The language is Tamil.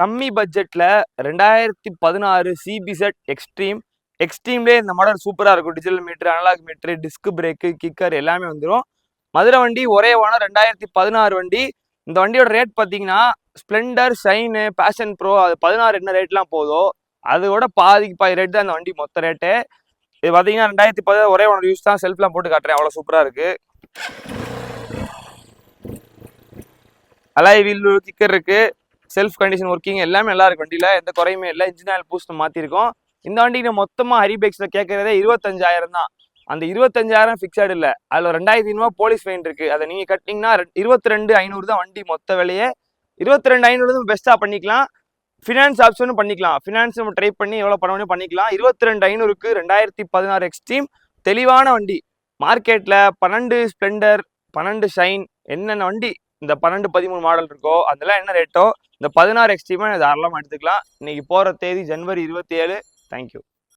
கம்மி பட்ஜெட்ல 2016 சிபிசெட் எக்ஸ்ட்ரீம்லேயே இந்த மாடல் சூப்பராக இருக்கும். Digital meter, analogue meter, disc brake, kicker எல்லாமே வந்துடும். மதுரை வண்டி ஒரே ஓனர் 2016 வண்டி. இந்த வண்டியோட ரேட் பார்த்தீங்கன்னா ஸ்ப்ளெண்டர், ஷைனு, பேஷன் ப்ரோ அது 16 என்ன ரேட்லாம் போதோ அதோட பாதி ரேட் தான் இந்த வண்டி மொத்த ரேட்டு. இது பார்த்தீங்கன்னா 2016 ஒரே ஓனர் யூஸ் தான். செல்ஃப்லாம் போட்டு காட்டுறேன், அவ்வளோ சூப்பராக இருக்குது. அலாய் வீல், கிக்கர் இருக்கு, செல்ஃப் கண்டிஷன் ஒர்க்கிங் எல்லாமே நல்லா இருக்கு. வண்டியில எந்த குறையுமே இல்லை. இன்ஜின் ஆயில் பூஸ்ட் மாத்திருக்கோம். இந்த வண்டிக்கு மொத்தமா ஹரிபேக்ஸ்ல கேட்கறதே 25,000 தான். அந்த 25,000 பிக்சட் இல்லை, அதுல 2,500 போலீஸ் ஃபைன் இருக்கு. அதை நீங்க கட்டினீங்கன்னா 22,500 தான் வண்டி மொத்த விலையே. 22,500 பெஸ்டா பண்ணிக்கலாம். ஃபினான்ஸ் ஆப்ஷனும் பண்ணிக்கலாம். ஃபினான்ஸ் நம்ம ட்ரை பண்ணி எவ்வளவு பண்ண முடியும் பண்ணிக்கலாம். 22,500க்கு 2016 எக்ஸ்ட்ரீம் தெளிவான வண்டி. மார்க்கெட்ல 12 ஸ்ப்ளெண்டர், 12 ஷைன் என்னென்ன வண்டி இந்த 12, 13 மாடல் இருக்கோ அதெல்லாம் என்ன ரேட்டோ இந்த 16 எக்ஸ்ட்ரீமா தாராளமாக எடுத்துக்கலாம். இன்னைக்கு போகிற தேதி ஜனவரி 27. தேங்க்யூ.